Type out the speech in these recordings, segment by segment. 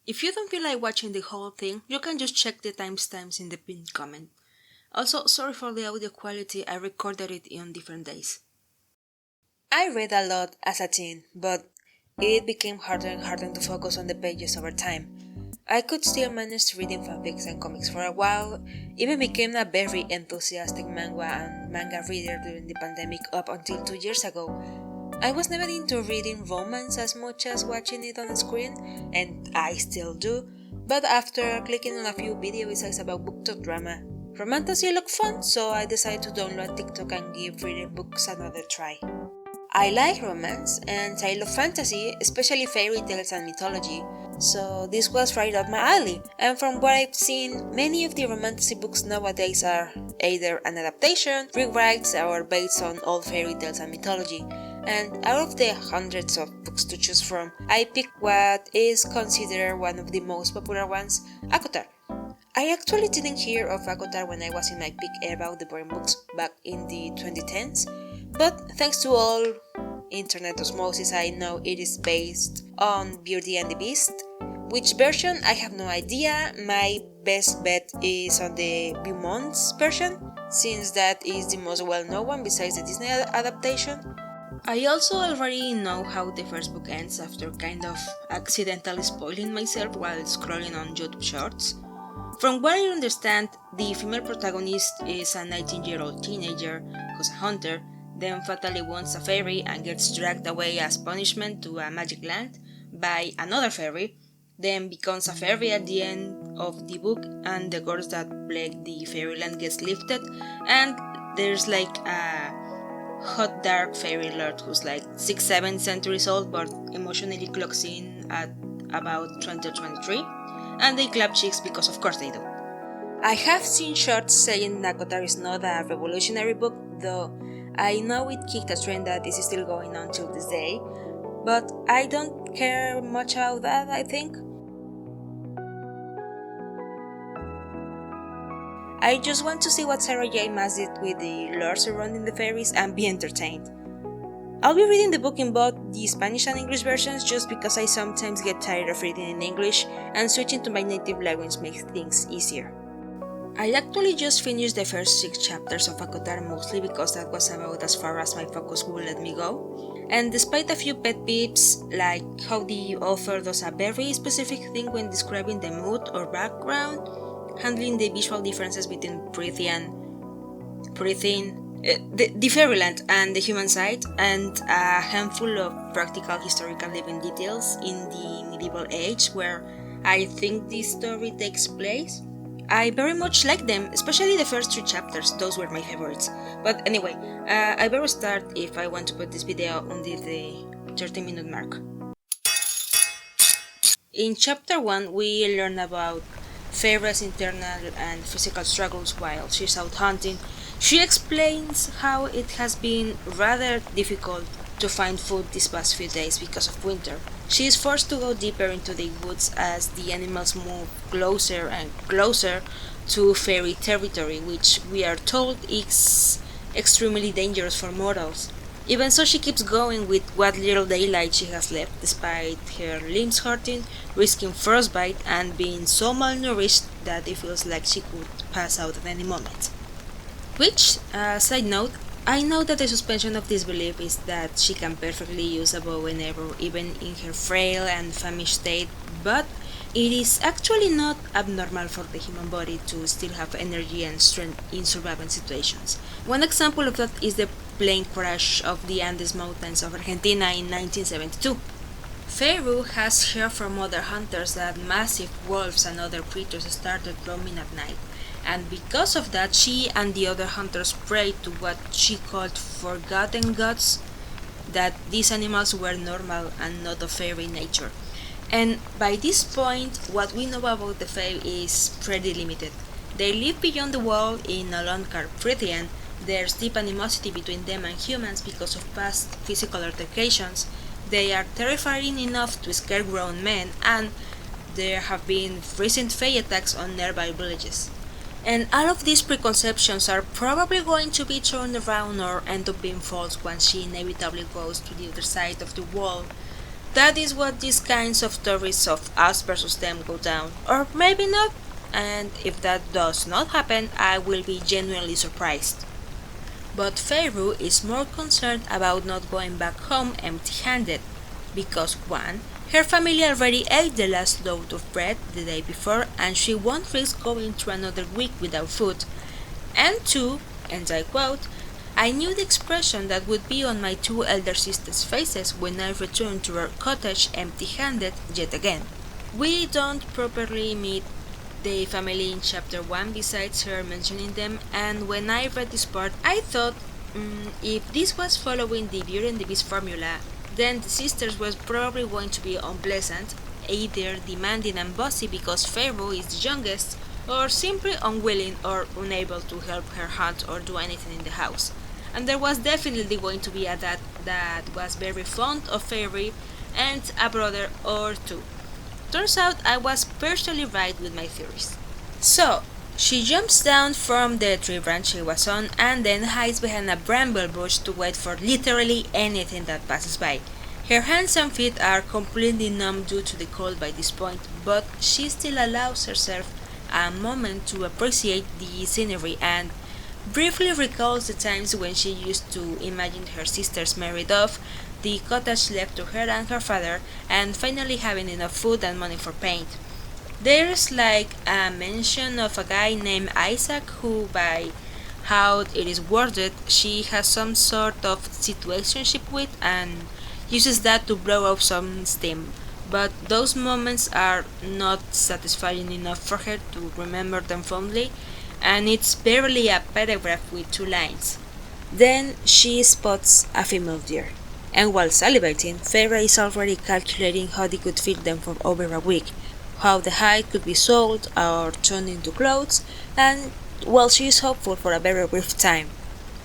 If you don't feel like watching the whole thing, you can just check the timestamps in the pinned comment. Also, sorry for the audio quality, I recorded it on different days. I read a lot as a teen, but it became harder and harder to focus on the pages over time. I could still manage reading fanfics and comics for a while, even became a very enthusiastic manga reader during the pandemic up until 2 years ago. I was never into reading romance as much as watching it on the screen, and I still do, but after clicking on a few video essays about book talk drama, romantasy looked fun, so I decided to download TikTok and give reading books another try. I like romance, and I love fantasy, especially fairy tales and mythology, so this was right up my alley. And from what I've seen, many of the romantasy books nowadays are either an adaptation, rewrites, or based on old fairy tales and mythology. And out of the hundreds of books to choose from, I picked what is considered one of the most popular ones, ACOTAR. I actually didn't hear of ACOTAR when I was in my peak about the boring books back in the 2010s, but thanks to all internet osmosis I know it is based on Beauty and the Beast. Which version? I have no idea. My best bet is on the Beaumont's version, since that is the most well-known one besides the Disney adaptation. I also already know how the first book ends after kind of accidentally spoiling myself while scrolling on YouTube Shorts. From what I understand, the female protagonist is a 19-year-old teenager who's a hunter, then fatally wounds a fairy and gets dragged away as punishment to a magic land by another fairy, then becomes a fairy at the end of the book and the curse that plagued the fairyland gets lifted, and there's like a hot dark fairy lord who's like 6-7 centuries old but emotionally clocks in at about 20 or 23, and they clap cheeks because of course they do. I have seen shorts saying ACOTAR is not a revolutionary book, though I know it kicked a trend that is still going on till this day, but I don't care much about that, I think. I just want to see what Sarah J. Maas did with the lore surrounding the fairies and be entertained. I'll be reading the book in both the Spanish and English versions just because I sometimes get tired of reading in English, and switching to my native language makes things easier. I actually just finished the first 6 chapters of ACOTAR mostly because that was about as far as my focus would let me go, and despite a few pet peeves like how the author does a very specific thing when describing the mood or background, handling the visual differences between the fairyland and the human side, and a handful of practical historical living details in the medieval age where I think this story takes place, I very much like them, especially the first 3 chapters, those were my favorites. But anyway, I better start if I want to put this video under the 30-minute mark. In chapter 1, we learn about Feyre's internal and physical struggles while she's out hunting. She explains how it has been rather difficult to find food these past few days because of winter. She is forced to go deeper into the woods as the animals move closer and closer to fairy territory, which we are told is extremely dangerous for mortals. Even so, she keeps going with what little daylight she has left, despite her limbs hurting, risking frostbite, and being so malnourished that it feels like she could pass out at any moment. Which, side note, I know that the suspension of disbelief is that she can perfectly use a bow and arrow even in her frail and famished state, but it is actually not abnormal for the human body to still have energy and strength in survival situations. One example of that is the plane crash of the Andes Mountains of Argentina in 1972. Feyre has heard from other hunters that massive wolves and other creatures started roaming at night, and because of that she and the other hunters prayed to what she called forgotten gods, that these animals were normal and not of fairy nature. And by this point, what we know about the Fae is pretty limited. They live beyond the wall in Aloncar Prithian. There's deep animosity between them and humans because of past physical altercations. They are terrifying enough to scare grown men, and there have been recent Fae attacks on nearby villages. And all of these preconceptions are probably going to be turned around or end up being false once she inevitably goes to the other side of the wall That is what these kinds of stories of us versus them go down. Or maybe not. And if that does not happen, I will be genuinely surprised. But Feyre is more concerned about not going back home empty-handed, because 1. Her family already ate the last loaf of bread the day before and she won't risk going through another week without food, and 2, and I quote, I knew the expression that would be on my 2 elder sisters' faces when I returned to our cottage empty-handed yet again. We don't properly meet the family in chapter 1 besides her mentioning them, and when I read this part I thought if this was following the Beauty and the Beast formula, then the sisters was probably going to be unpleasant, either demanding and bossy because Feyre is the youngest, or simply unwilling or unable to help her hunt or do anything in the house. And there was definitely going to be a dad that was very fond of Feyre and a brother or 2. Turns out I was partially right with my theories. So, she jumps down from the tree branch she was on and then hides behind a bramble bush to wait for literally anything that passes by. Her hands and feet are completely numb due to the cold by this point, but she still allows herself a moment to appreciate the scenery and briefly recalls the times when she used to imagine her sisters married off, the cottage left to her and her father, and finally having enough food and money for paint. There's like a mention of a guy named Isaac who, by how it is worded, she has some sort of situationship with and uses that to blow off some steam. But those moments are not satisfying enough for her to remember them fondly, and it's barely a paragraph with 2 lines. Then she spots a female deer, and while salivating, Feyre is already calculating how they could feed them for over a week, how the hide could be sold or turned into clothes, and well, she is hopeful for a very brief time.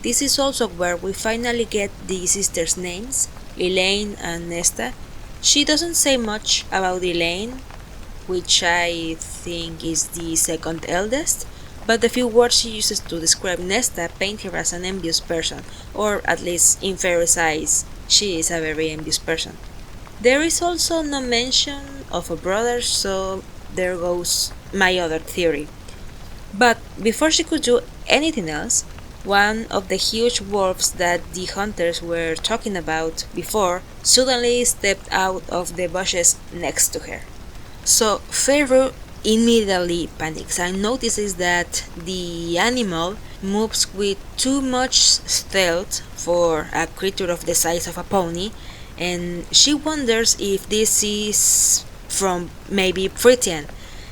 This is also where we finally get the sisters' names, Elaine and Nesta. She doesn't say much about Elaine, which I think is the second eldest, but the few words she uses to describe Nesta paint her as an envious person, or at least in Feyre's eyes, she is a very envious person. There is also no mention of a brother, so there goes my other theory. But before she could do anything else, one of the huge wolves that the hunters were talking about before suddenly stepped out of the bushes next to her. So Feyre immediately panics and notices that the animal moves with too much stealth for a creature of the size of a pony, and she wonders if this is from maybe Prythian.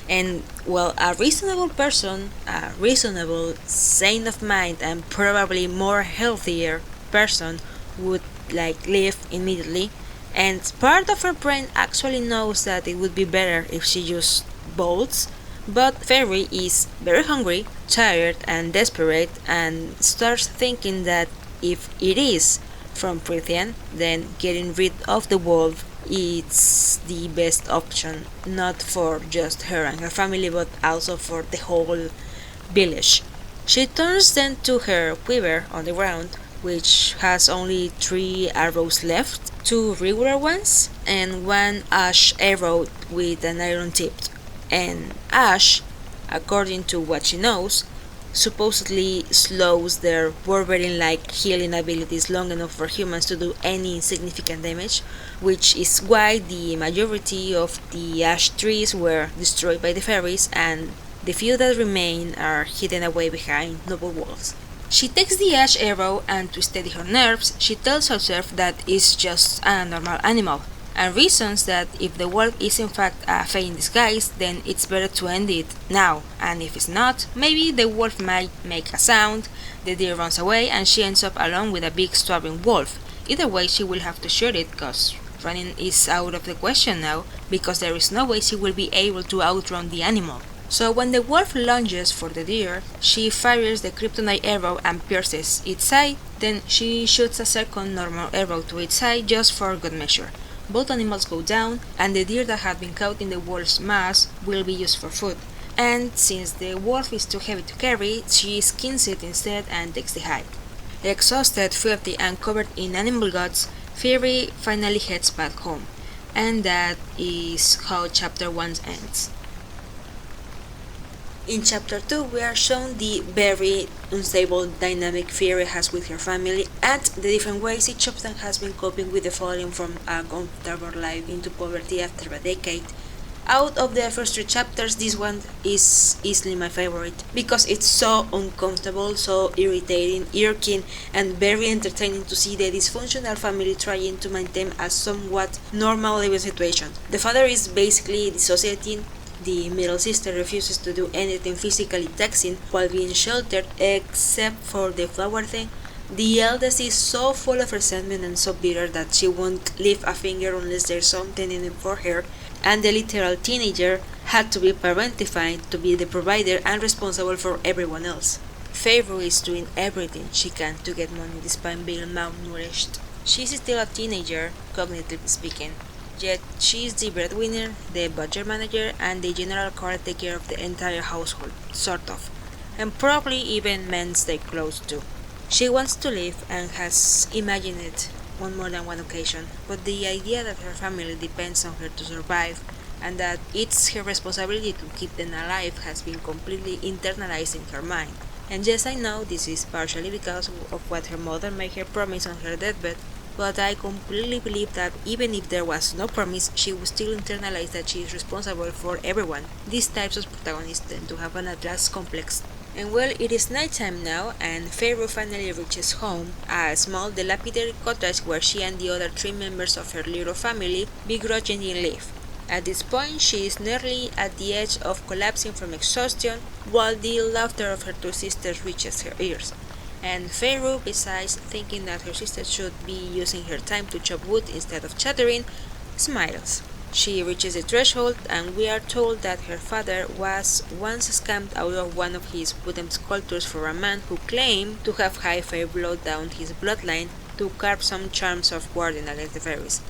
And well, a reasonable person, a reasonable, sane of mind, and probably more healthier person would leave immediately. And part of her brain actually knows that it would be better if she just bolts. But Feyre is very hungry, tired, and desperate, and starts thinking that if it is from Prythian, then getting rid of the wolf it's the best option, not for just her and her family, but also for the whole village. She turns then to her quiver on the ground, which has only 3 arrows left, 2 regular ones, and 1 ash arrow with an iron tip. And ash, according to what she knows, supposedly slows their Wolverine-like healing abilities long enough for humans to do any significant damage, which is why the majority of the ash trees were destroyed by the fairies and the few that remain are hidden away behind noble walls. She takes the ash arrow and to steady her nerves, she tells herself that it's just a normal animal, and reasons that if the wolf is in fact a fae in disguise, then it's better to end it now, and if it's not, maybe the wolf might make a sound, the deer runs away, and she ends up alone with a big starving wolf. Either way, she will have to shoot it, cause running is out of the question now, because there is no way she will be able to outrun the animal. So when the wolf lunges for the deer, she fires the kryptonite arrow and pierces its side, then she shoots a second normal arrow to its side just for good measure. Both animals go down, and the deer that had been caught in the wolf's mass will be used for food. And since the wolf is too heavy to carry, she skins it instead and takes the hide. Exhausted, filthy, and covered in animal guts, Feyre finally heads back home. And that is how chapter 1 ends. In chapter 2, we are shown the very unstable dynamic Feyre has with her family and the different ways each of them has been coping with the falling from a comfortable life into poverty after a decade. Out of the first 3 chapters, this one is easily my favorite because it's so uncomfortable, so irritating, irking, and very entertaining to see the dysfunctional family trying to maintain a somewhat normal living situation. The father is basically dissociating. The middle sister refuses to do anything physically taxing while being sheltered except for the flower thing. The eldest is so full of resentment and so bitter that she won't lift a finger unless there's something in it for her, and the literal teenager had to be parentified to be the provider and responsible for everyone else. Feyre is doing everything she can to get money despite being malnourished. She's still a teenager, cognitively speaking, yet she is the breadwinner, the budget manager, and the general caretaker of the entire household, sort of, and probably even mends their clothes too. She wants to live and has imagined it on more than one occasion, but the idea that her family depends on her to survive and that it's her responsibility to keep them alive has been completely internalized in her mind. And yes, I know this is partially because of what her mother made her promise on her deathbed, but I completely believe that even if there was no promise, she would still internalize that she is responsible for everyone. These types of protagonists tend to have an Atlas complex. And well, it is nighttime now, and Feyre finally reaches home, a small dilapidated cottage where she and the other 3 members of her little family begrudgingly live. At this point, she is nearly at the edge of collapsing from exhaustion, while the laughter of her 2 sisters reaches her ears. And Feyre, besides thinking that her sister should be using her time to chop wood instead of chattering, smiles. She reaches the threshold, and we are told that her father was once scammed out of one of his wooden sculptures for a man who claimed to have high fire blood down his bloodline to carve some charms of warding against the fairies.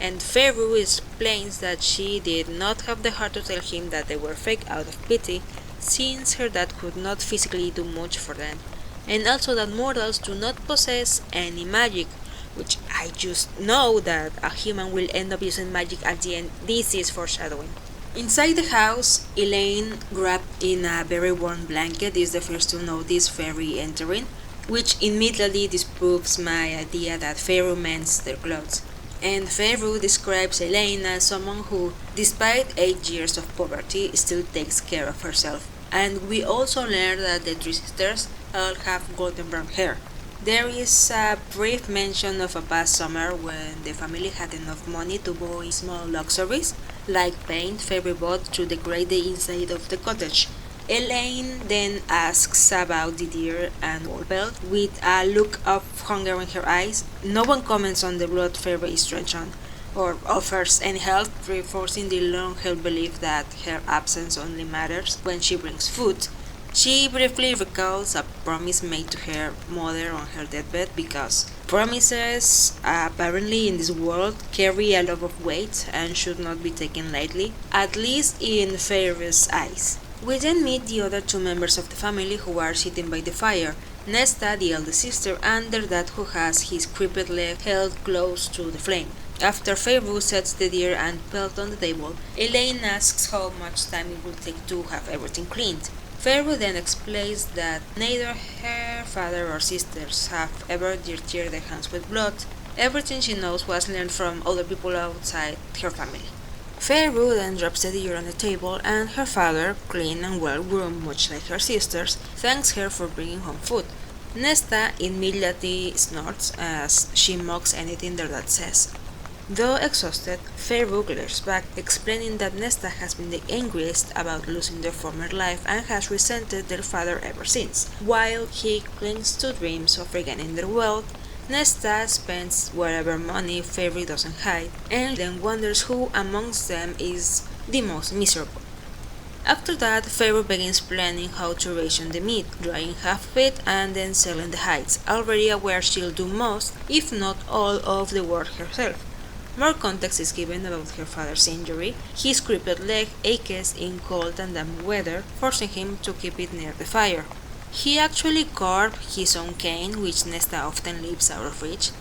And Feyre explains that she did not have the heart to tell him that they were fake out of pity, since her dad could not physically do much for them, and also that mortals do not possess any magic, which I just know that a human will end up using magic at the end. This is foreshadowing. Inside the house, Elaine, wrapped in a very warm blanket, is the first to notice Feyre entering, which immediately disproves my idea that Feyre mends their clothes. And Feyre describes Elaine as someone who, despite 8 years of poverty, still takes care of herself. And we also learn that the 3 sisters all have golden brown hair. There is a brief mention of a past summer when the family had enough money to buy small luxuries, like paint Feyre bought to decorate the inside of the cottage. Elaine then asks about the deer and Welp with a look of hunger in her eyes. No one comments on the blood Feyre is drenched on, or offers any help, reinforcing the long-held belief that her absence only matters when she brings food. She briefly recalls a promise made to her mother on her deathbed because promises, apparently in this world, carry a lot of weight and should not be taken lightly, at least in Feyre's eyes. We then meet the other 2 members of the family who are sitting by the fire, Nesta, the eldest sister, and their dad who has his crippled leg held close to the flame. After Feyre sets the deer and pelt on the table, Elaine asks how much time it will take to have everything cleaned. Feyre then explains that neither her father or sisters have ever dirtied their hands with blood. Everything she knows was learned from other people outside her family. Feyre then drops the deer on the table, and her father, clean and well-groomed much like her sisters, thanks her for bringing home food. Nesta immediately snorts as she mocks anything their dad says. Though exhausted, Feyre glares back, explaining that Nesta has been the angriest about losing their former life and has resented their father ever since. While he clings to dreams of regaining their wealth, Nesta spends whatever money Feyre doesn't hide, and then wonders who amongst them is the most miserable. After that, Feyre begins planning how to ration the meat, drying half of it and then selling the hides, already aware she'll do most, if not all, of the work herself. More context is given about her father's injury. His crippled leg aches in cold and damp weather, forcing him to keep it near the fire. He actually carved his own cane, which Nesta often leaves out of reach.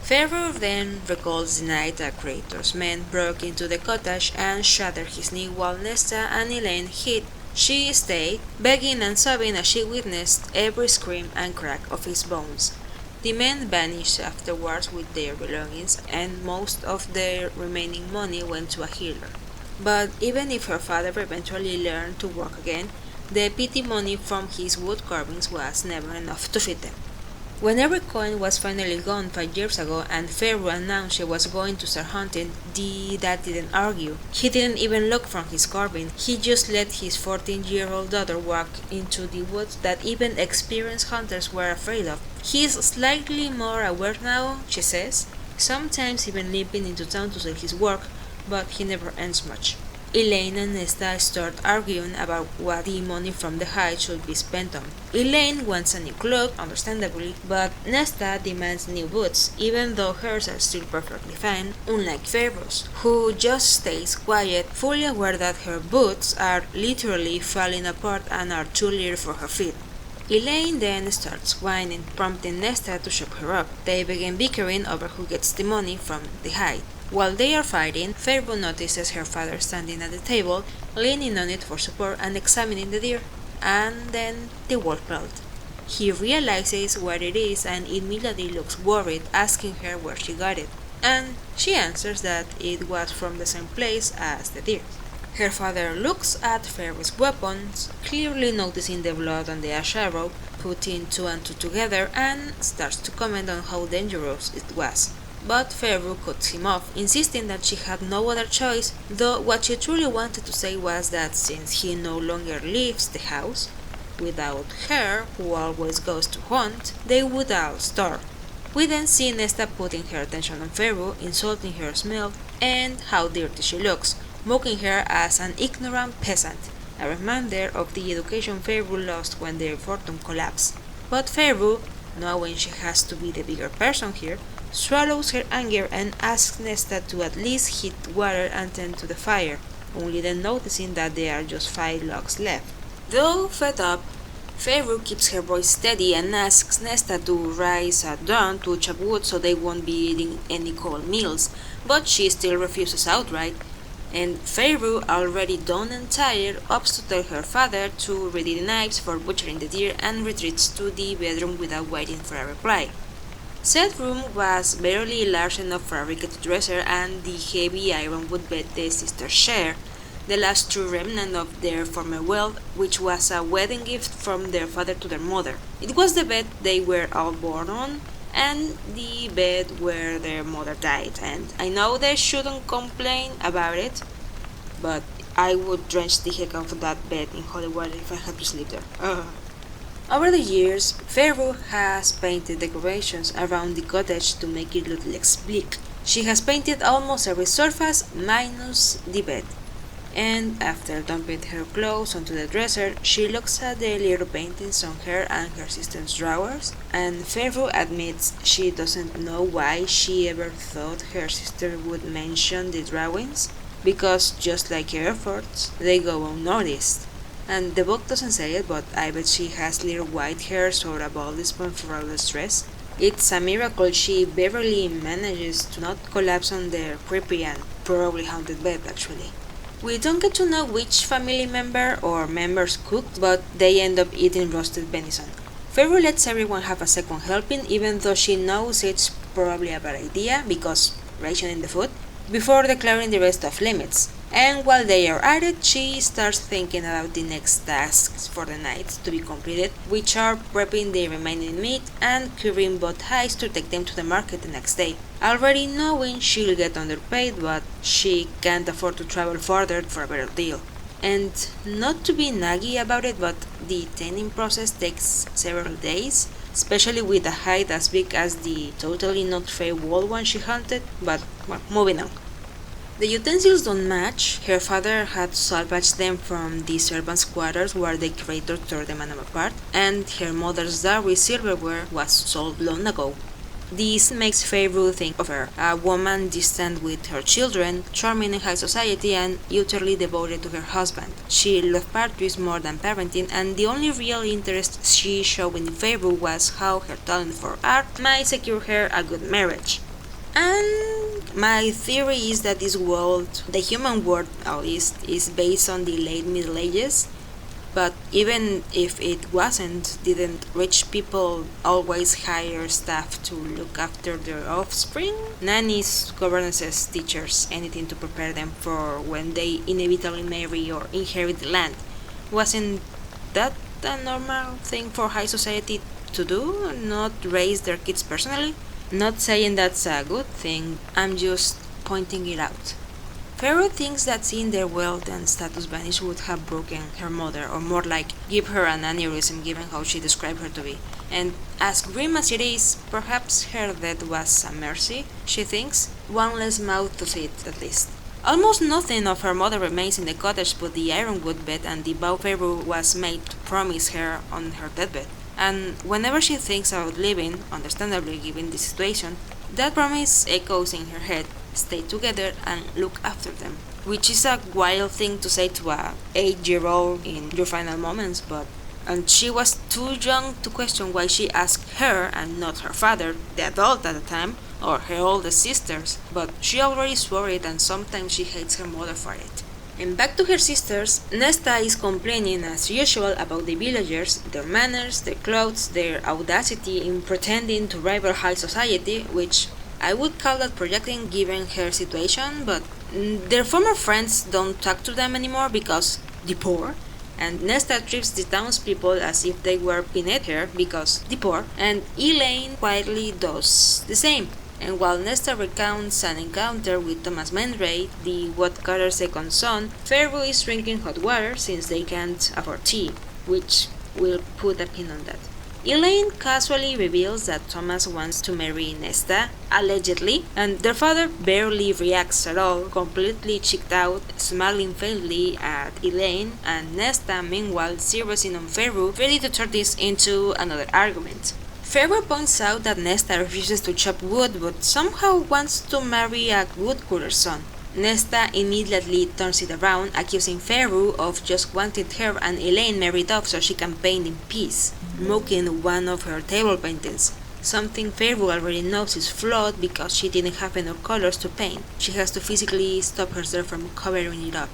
Feyre then recalls the night that Creator's men broke into the cottage and shattered his knee while Nesta and Elaine hid. She stayed, begging and sobbing as she witnessed every scream and crack of his bones. The men vanished afterwards with their belongings, and most of their remaining money went to a healer. But even if her father eventually learned to walk again, the petty money from his wood carvings was never enough to feed them. When every coin was finally gone 5 years ago and Feyre announced she was going to start hunting, the dad didn't argue. He didn't even look from his carving. He just let his 14-year-old daughter walk into the woods that even experienced hunters were afraid of. He's slightly more aware now, she says, sometimes even limping into town to sell his work, but he never earns much. Elaine and Nesta start arguing about what the money from the hide should be spent on. Elaine wants a new cloak, understandably, but Nesta demands new boots, even though hers are still perfectly fine, unlike Feyre's, who just stays quiet, fully aware that her boots are literally falling apart and are too little for her feet. Elaine then starts whining, prompting Nesta to shut her up. They begin bickering over who gets the money from the hide. While they are fighting, Feyre notices her father standing at the table, leaning on it for support and examining the deer, and then the wolf belt. He realizes what it is and immediately looks worried, asking her where she got it, and she answers that it was from the same place as the deer. Her father looks at Feyre's weapons, clearly noticing the blood on the ash arrow, putting 2 and 2 together, and starts to comment on how dangerous it was. But Feyre cuts him off, insisting that she had no other choice, though what she truly wanted to say was that since he no longer leaves the house, without her, who always goes to hunt, they would all starve. We then see Nesta putting her attention on Feyre, insulting her smell, and how dirty she looks, mocking her as an ignorant peasant, a reminder of the education Feyre lost when their fortune collapsed. But Feyre, knowing she has to be the bigger person here, swallows her anger and asks Nesta to at least heat water and tend to the fire, only then noticing that there are just 5 logs left. Though fed up, Feyre keeps her voice steady and asks Nesta to rise at dawn to chop wood so they won't be eating any cold meals, but she still refuses outright, and Feyre, already done and tired, opts to tell her father to ready the knives for butchering the deer and retreats to the bedroom without waiting for a reply. Said room was barely large enough for a rickety dresser and the heavy ironwood bed the sisters share, the last true remnant of their former wealth, which was a wedding gift from their father to their mother. It was the bed they were all born on, and the bed where their mother died, and I know they shouldn't complain about it, but I would drench the heck out of that bed in holy water if I had to sleep there. Over the years, Feyre has painted decorations around the cottage to make it look less bleak. She has painted almost every surface minus the bed, and after dumping her clothes onto the dresser, she looks at the little paintings on her and her sister's drawers, and Feyre admits she doesn't know why she ever thought her sister would mention the drawings, because just like her efforts, they go unnoticed. And the book doesn't say it, but I bet she has little white hairs or a bald spot for all the stress. It's a miracle she barely manages to not collapse on their creepy and probably haunted bed, actually. We don't get to know which family member or members cooked, but they end up eating roasted venison. Feyre lets everyone have a second helping, even though she knows it's probably a bad idea, because rationing the food, before declaring the rest off limits. And while they are at it, she starts thinking about the next tasks for the night to be completed, which are prepping the remaining meat and curing both hides to take them to the market the next day. Already knowing she'll get underpaid, but she can't afford to travel further for a better deal. And not to be naggy about it, but the tanning process takes several days, especially with a hide as big as the totally not fair wall one she hunted, but well, moving on. The utensils don't match. Her father had salvaged them from the servants' quarters where the creator tore them apart, and her mother's dowry silverware was sold long ago. This makes Feyre think of her, a woman distant with her children, charming in high society and utterly devoted to her husband. She loved parties more than parenting, and the only real interest she showed in Feyre was how her talent for art might secure her a good marriage. And my theory is that this world, the human world at least, is based on the late Middle Ages. But even if it wasn't, didn't rich people always hire staff to look after their offspring? Nannies, governesses, teachers, anything to prepare them for when they inevitably marry or inherit the land. Wasn't that a normal thing for high society to do? Not raise their kids personally? Not saying that's a good thing, I'm just pointing it out. Feyre thinks that seeing their wealth and status vanish would have broken her mother, or more like give her an aneurysm given how she described her to be. And as grim as it is, perhaps her death was a mercy, she thinks. One less mouth to feed, at least. Almost nothing of her mother remains in the cottage but the ironwood bed and the vow Feyre was made to promise her on her deathbed. And whenever she thinks about leaving, understandably given the situation, that promise echoes in her head. Stay together and look after them. Which is a wild thing to say to a 8-year-old in your final moments, and she was too young to question why she asked her and not her father, the adult at the time, or her oldest sisters, but she already swore it and sometimes she hates her mother for it. And back to her sisters, Nesta is complaining as usual about the villagers, their manners, their clothes, their audacity in pretending to rival high society, which I would call that projecting given her situation, but their former friends don't talk to them anymore because the poor, and Nesta treats the townspeople as if they were beneath her because the poor, and Elaine quietly does the same. And while Nesta recounts an encounter with Thomas Menray, the Woodcutter's second son, Feyre is drinking hot water since they can't afford tea, which we'll put a pin on that. Elaine casually reveals that Thomas wants to marry Nesta, allegedly, and their father barely reacts at all, completely checked out, smiling faintly at Elaine, and Nesta meanwhile zeroes in on Feyre, ready to turn this into another argument. Feyre points out that Nesta refuses to chop wood but somehow wants to marry a woodcutter's son. Nesta immediately turns it around, accusing Feyre of just wanting her and Elaine married off so she can paint in peace, mocking one of her table paintings. Something Feyre already knows is flawed because she didn't have enough colors to paint. She has to physically stop herself from covering it up.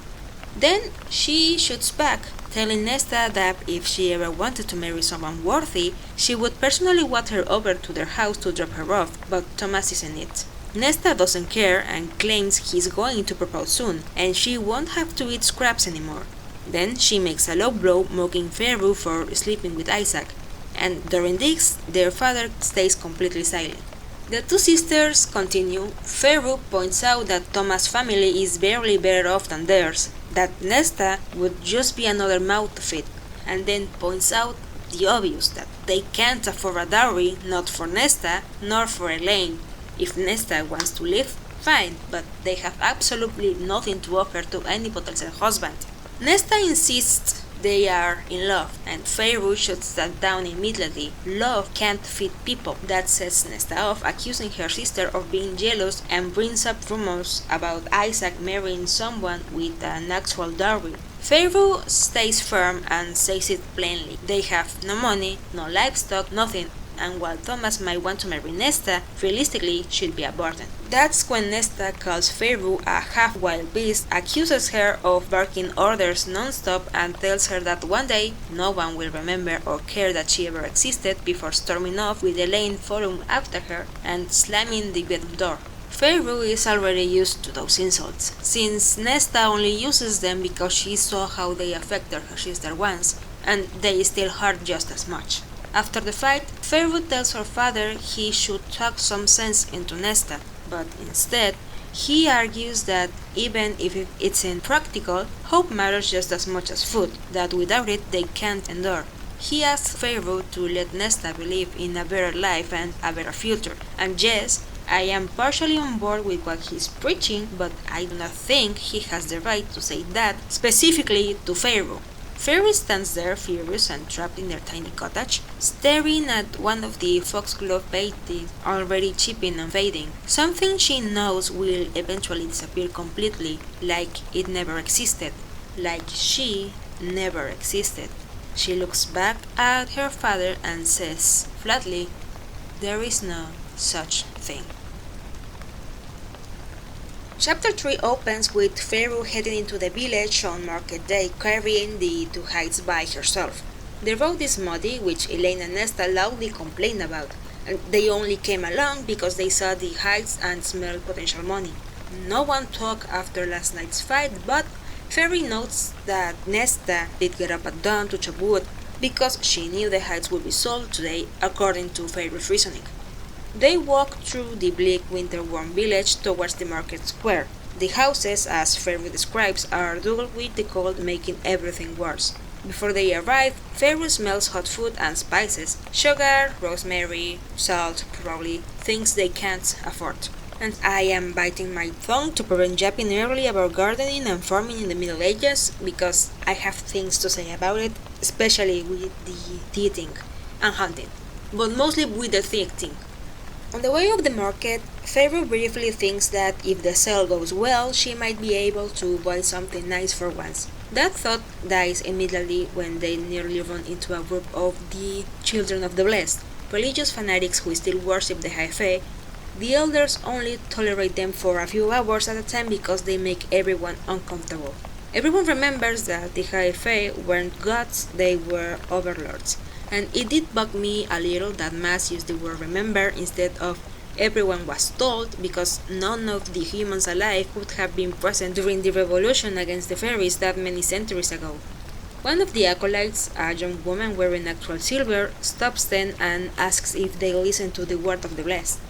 Then she shoots back, telling Nesta that if she ever wanted to marry someone worthy, she would personally walk her over to their house to drop her off, but Thomas isn't it. Nesta doesn't care and claims he's going to propose soon, and she won't have to eat scraps anymore. Then she makes a low blow, mocking Feyre for sleeping with Isaac, and during this, their father stays completely silent. The two sisters continue. Feyre points out that Thomas' family is barely better off than theirs, that Nesta would just be another mouth to feed, and then points out the obvious, that they can't afford a dowry, not for Nesta, nor for Elaine. If Nesta wants to live, fine, but they have absolutely nothing to offer to any potential husband. Nesta insists they are in love, and Feyre shuts that down immediately. Love can't feed people. That sets Nesta off, accusing her sister of being jealous and brings up rumors about Isaac marrying someone with an actual dowry. Feyre stays firm and says it plainly. They have no money, no livestock, nothing. And while Thomas might want to marry Nesta, realistically she'd be a burden. That's when Nesta calls Feyre a half-wild beast, accuses her of barking orders non-stop, and tells her that one day no one will remember or care that she ever existed, before storming off with Elaine following after her and slamming the bedroom door. Feyre is already used to those insults, since Nesta only uses them because she saw how they affected her sister once, and they still hurt just as much. After the fight, Feyre tells her father he should talk some sense into Nesta, but instead, he argues that even if it's impractical, hope matters just as much as food, that without it they can't endure. He asks Feyre to let Nesta believe in a better life and a better future, and yes, I am partially on board with what he's preaching, but I do not think he has the right to say that specifically to Feyre. Feyre stands there furious and trapped in their tiny cottage, staring at one of the foxglove paintings already chipping and fading, something she knows will eventually disappear completely, like it never existed, like she never existed. She looks back at her father and says flatly, "There is no such thing." Chapter 3 opens with Feyre heading into the village on market day, carrying the two hides by herself. The road is muddy, which Elaine and Nesta loudly complain about, and they only came along because they saw the hides and smelled potential money. No one talked after last night's fight, but Feyre notes that Nesta did get up at dawn to chop wood because she knew the hides would be sold today, according to Feyre's reasoning. They walk through the bleak winter-warm village towards the market square. The houses, as Feyre describes, are doubled with the cold, making everything worse. Before they arrive, Feyre smells hot food and spices, sugar, rosemary, salt, probably, things they can't afford. And I am biting my tongue to prevent yapping early about gardening and farming in the Middle Ages, because I have things to say about it, especially with the thieving and hunting, but mostly with the thieving. On the way of the market, Feyre briefly thinks that if the sale goes well, she might be able to buy something nice for once. That thought dies immediately when they nearly run into a group of the Children of the Blessed, religious fanatics who still worship the High Fae. The elders only tolerate them for a few hours at a time because they make everyone uncomfortable. Everyone remembers that the High Fae weren't gods, they were overlords. And it did bug me a little that Mass used the word remember instead of everyone was told, because none of the humans alive would have been present during the revolution against the fairies that many centuries ago. One of the acolytes, a young woman wearing actual silver, stops them and asks if they listen to the word of the blessed.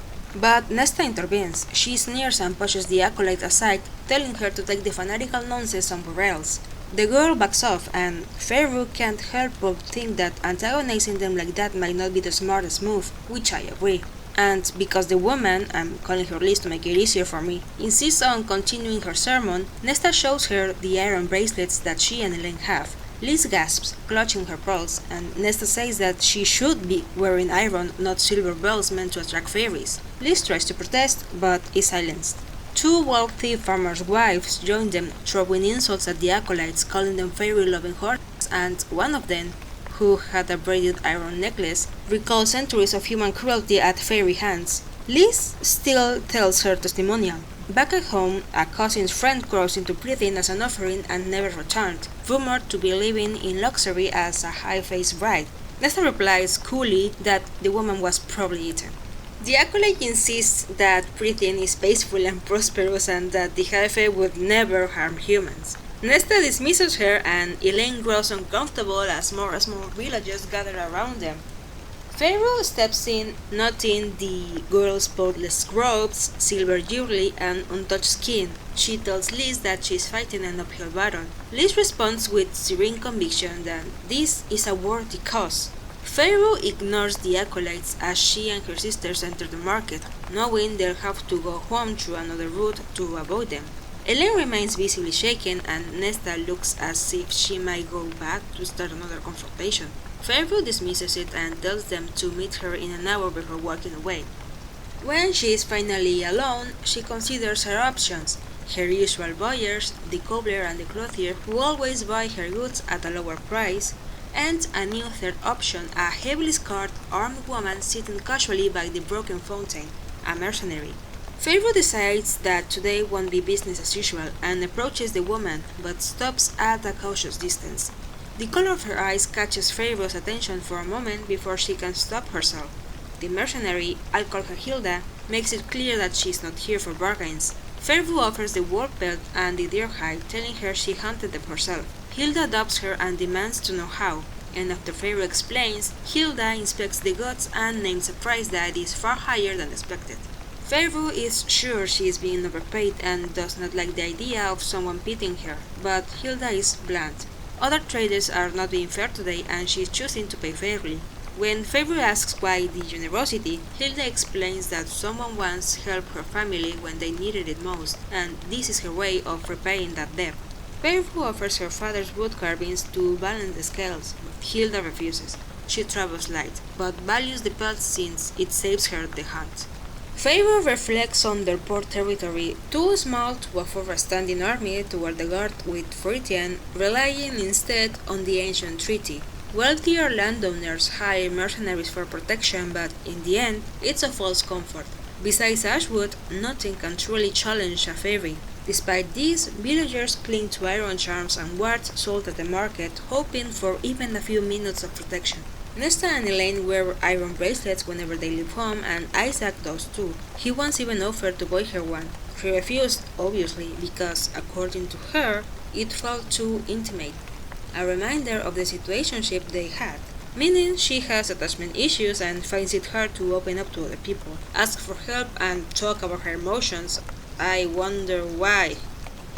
But Nesta intervenes. She sneers and pushes the acolyte aside, telling her to take the fanatical nonsense somewhere else. The girl backs off, and Feyre can't help but think that antagonizing them like that might not be the smartest move, which I agree. And because the woman, I'm calling her Liz to make it easier for me, insists on continuing her sermon, Nesta shows her the iron bracelets that she and Elaine have. Liz gasps, clutching her pearls, and Nesta says that she should be wearing iron, not silver bells meant to attract fairies. Liz tries to protest, but is silenced. Two wealthy farmers' wives join them, throwing insults at the acolytes, calling them fairy-loving whores, and one of them, who had a braided iron necklace, recalls centuries of human cruelty at fairy hands. Liz still tells her testimonial. Back at home, a cousin's friend grows into breathing as an offering and never returned, rumored to be living in luxury as a high-faced bride. Nesta replies coolly that the woman was probably eaten. The acolyte insists that Prythian is peaceful and prosperous and that the High Fae would never harm humans. Nesta dismisses her and Elaine grows uncomfortable as more small villagers gather around them. Feyre steps in, noting the girl's spotless robes, silver jewelry, and untouched skin. She tells Liz that she's fighting an uphill battle. Liz responds with serene conviction that this is a worthy cause. Feyre ignores the acolytes as she and her sisters enter the market, knowing they'll have to go home through another route to avoid them. Elaine remains visibly shaken, and Nesta looks as if she might go back to start another confrontation. Feyre dismisses it and tells them to meet her in an hour before walking away. When she is finally alone, she considers her options. Her usual buyers, the cobbler and the clothier, who always buy her goods at a lower price, and a new third option, a heavily scarred, armed woman sitting casually by the broken fountain, a mercenary. Feyre decides that today won't be business as usual and approaches the woman, but stops at a cautious distance. The color of her eyes catches Feyre's attention for a moment before she can stop herself. The mercenary, I'll call her Hilda, makes it clear that she's not here for bargains. Feyre offers the wolf belt and the deer hide, telling her she hunted them herself. Hilda adopts her and demands to know how, and after Feyre explains, Hilda inspects the goods and names a price that is far higher than expected. Feyre is sure she is being overpaid and does not like the idea of someone pitying her, but Hilda is blunt. Other traders are not being fair today and she is choosing to pay fairly. When Feyre asks why the generosity, Hilda explains that someone once helped her family when they needed it most, and this is her way of repaying that debt. Feyre offers her father's wood carvings to balance the scales, but Hilda refuses. She travels light, but values the pelt since it saves her the hunt. Feyre reflects on their poor territory, too small to afford a standing army toward the guard with Prythian, relying instead on the ancient treaty. Wealthier landowners hire mercenaries for protection, but in the end, it's a false comfort. Besides Ashwood, nothing can truly challenge a fairy. Despite this, villagers cling to iron charms and wards sold at the market, hoping for even a few minutes of protection. Nesta and Elaine wear iron bracelets whenever they leave home, and Isaac does too. He once even offered to buy her one. She refused, obviously, because, according to her, it felt too intimate. A reminder of the situationship they had, meaning she has attachment issues and finds it hard to open up to other people, ask for help, and talk about her emotions. I wonder why.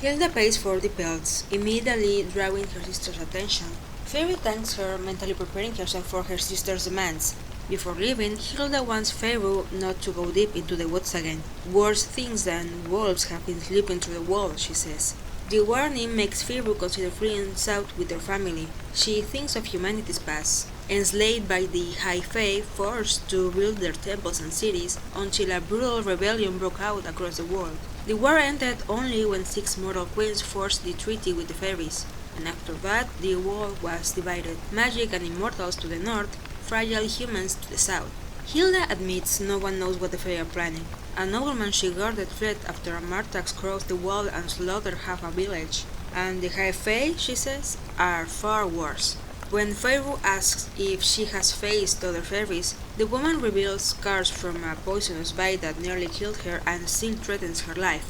Hilda pays for the pelts, immediately drawing her sister's attention. Feyre thanks her, mentally preparing herself for her sister's demands. Before leaving, Hilda wants Feyre not to go deep into the woods again. Worse things than wolves have been sleeping through the wall, she says. The warning makes Feyre consider fleeing south with their family. She thinks of humanity's past, enslaved by the High Fae, forced to build their temples and cities until a brutal rebellion broke out across the world. The war ended only when 6 mortal queens forced the treaty with the fairies, and after that the world was divided, magic and immortals to the north, fragile humans to the south. Hilda admits no one knows what the Fae are planning. A nobleman she guarded fled after a Martax crossed the wall and slaughtered half a village, and the High Fae, she says, are far worse. When Feyre asks if she has faced other fairies, the woman reveals scars from a poisonous bite that nearly killed her and still threatens her life.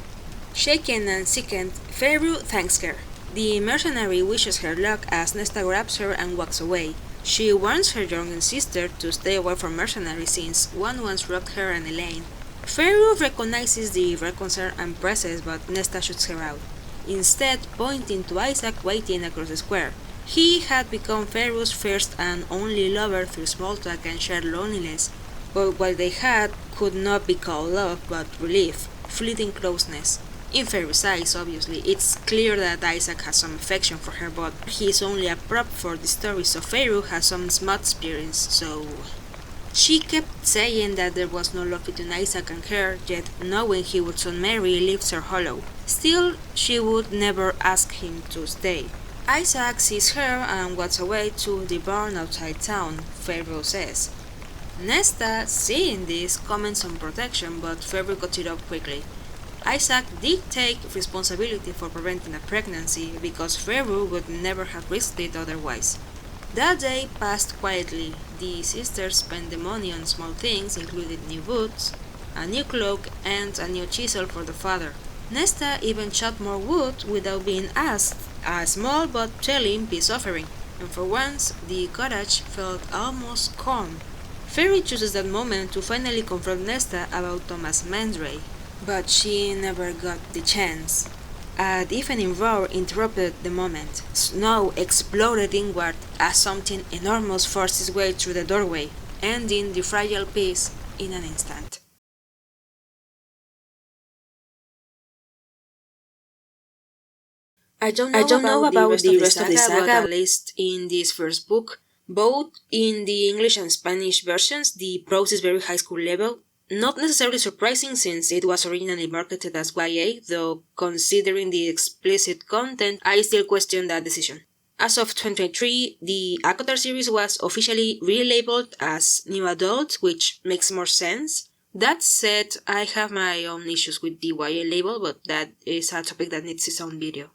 Shaken and sickened, Feyre thanks her. The mercenary wishes her luck as Nesta grabs her and walks away. She warns her younger sister to stay away from mercenaries since one once robbed her and Elaine. Feyre recognizes the red concern and presses, but Nesta shoots her out, instead pointing to Isaac waiting across the square. He had become Feyre's first and only lover through small talk and shared loneliness, but what they had could not be called love but relief, fleeting closeness. In Feyre's eyes, obviously, it's clear that Isaac has some affection for her, but he's only a prop for the story, so Feyre has some smut experience, so... She kept saying that there was no love between Isaac and her, yet knowing he would soon marry leaves her hollow. Still, she would never ask him to stay. Isaac sees her and walks away to the barn outside town, Feyre says. Nesta, seeing this, comments on protection, but Feyre cuts it off quickly. Isaac did take responsibility for preventing a pregnancy because Feyre would never have risked it otherwise. That day passed quietly. The sisters spent the money on small things, including new boots, a new cloak, and a new chisel for the father. Nesta even chopped more wood without being asked, a small but telling peace offering, and for once the cottage felt almost calm. Feyre chooses that moment to finally confront Nesta about Thomas Mandray, but she never got the chance. A deafening roar interrupted the moment. Snow exploded inward as something enormous forced its way through the doorway, ending the fragile peace in an instant. I don't know about the rest of the saga, but at least in this first book, both in the English and Spanish versions, the prose is very high school level. Not necessarily surprising since it was originally marketed as YA, though considering the explicit content, I still question that decision. As of 2023, the ACOTAR series was officially relabeled as New Adult, which makes more sense. That said, I have my own issues with the YA label, but that is a topic that needs its own video.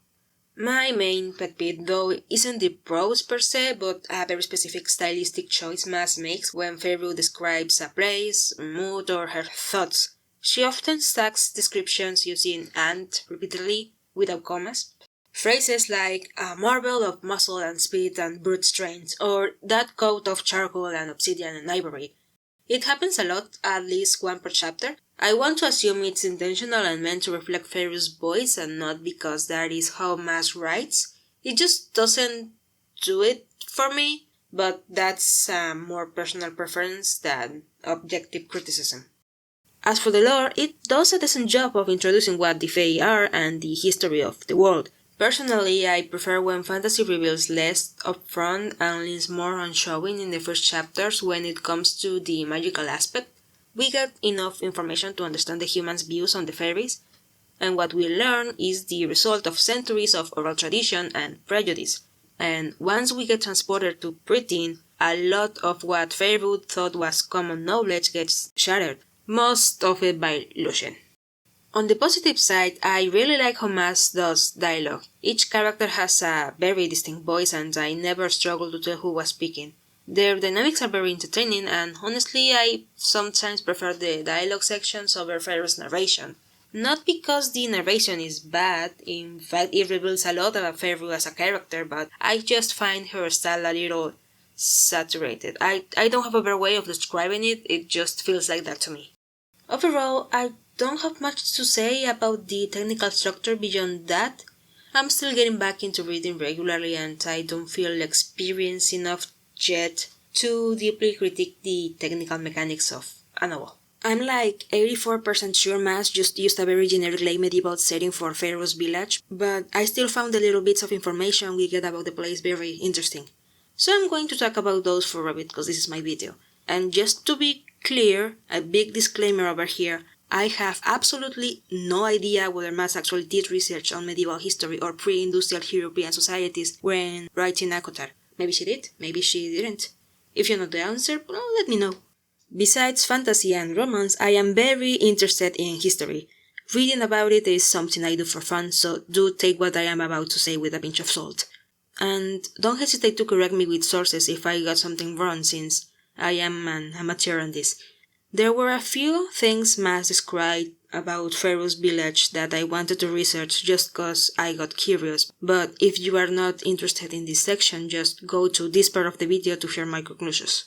My main pet peeve, though, isn't the prose per se, but a very specific stylistic choice Mas makes when Feyre describes a place, mood, or her thoughts. She often stacks descriptions using "and" repeatedly, without commas. Phrases like "a marvel of muscle and speed and brute strength," or "that coat of charcoal and obsidian and ivory." It happens a lot, at least one per chapter. I want to assume it's intentional and meant to reflect Feyre's voice and not because that is how Mas writes. It just doesn't do it for me, but that's a more personal preference than objective criticism. As for the lore, it does a decent job of introducing what the Fae are and the history of the world. Personally, I prefer when fantasy reveals less upfront and leans more on showing in the first chapters when it comes to the magical aspect. We get enough information to understand the humans' views on the fairies, and what we learn is the result of centuries of oral tradition and prejudice. And once we get transported to preteen, a lot of what Feyre thought was common knowledge gets shattered. most of it by Lucien. On the positive side, I really like how Mas does dialogue. Each character has a very distinct voice and I never struggle to tell who was speaking. Their dynamics are very entertaining and honestly I sometimes prefer the dialogue sections over Feyre's narration. Not because the narration is bad, in fact it reveals a lot about Feyre as a character, but I just find her style a little saturated. I don't have a better way of describing it, it just feels like that to me. Overall, I don't have much to say about the technical structure beyond that. I'm still getting back into reading regularly and I don't feel experienced enough yet to deeply critique the technical mechanics of a novel. I'm like 84% sure Mas just used a very generic late medieval setting for Pharaoh's village, but I still found the little bits of information we get about the place very interesting. So I'm going to talk about those for a bit because this is my video. And just to be clear, a big disclaimer over here, I have absolutely no idea whether Mas actually did research on medieval history or pre-industrial European societies when writing ACOTAR. Maybe she did, maybe she didn't. If you know the answer, well, let me know. Besides fantasy and romance, I am very interested in history. Reading about it is something I do for fun, so do take what I am about to say with a pinch of salt. And don't hesitate to correct me with sources if I got something wrong, since I am an amateur on this. There were a few things Mas described about Pharaoh's village that I wanted to research just cause I got curious, but if you are not interested in this section, just go to this part of the video to hear my conclusions.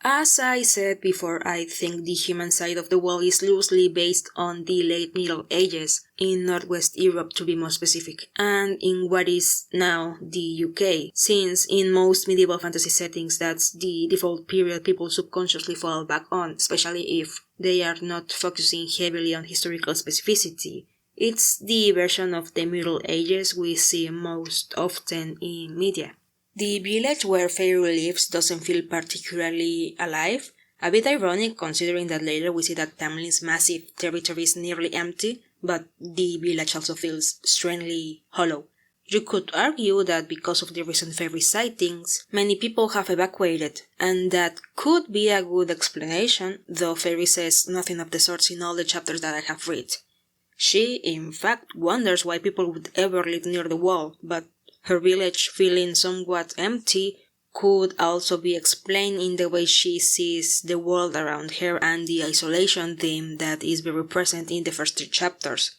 As I said before, I think the human side of the world is loosely based on the late Middle Ages, in Northwest Europe to be more specific, and in what is now the UK, since in most medieval fantasy settings that's the default period people subconsciously fall back on, especially if they are not focusing heavily on historical specificity. It's the version of the Middle Ages we see most often in media. The village where Feyre lives doesn't feel particularly alive, a bit ironic considering that later we see that Tamlin's massive territory is nearly empty, but the village also feels strangely hollow. You could argue that because of the recent Feyre sightings, many people have evacuated, and that could be a good explanation, though Feyre says nothing of the sort in all the chapters that I have read. She, in fact, wonders why people would ever live near the wall, but her village feeling somewhat empty could also be explained in the way she sees the world around her and the isolation theme that is very present in the first 3 chapters,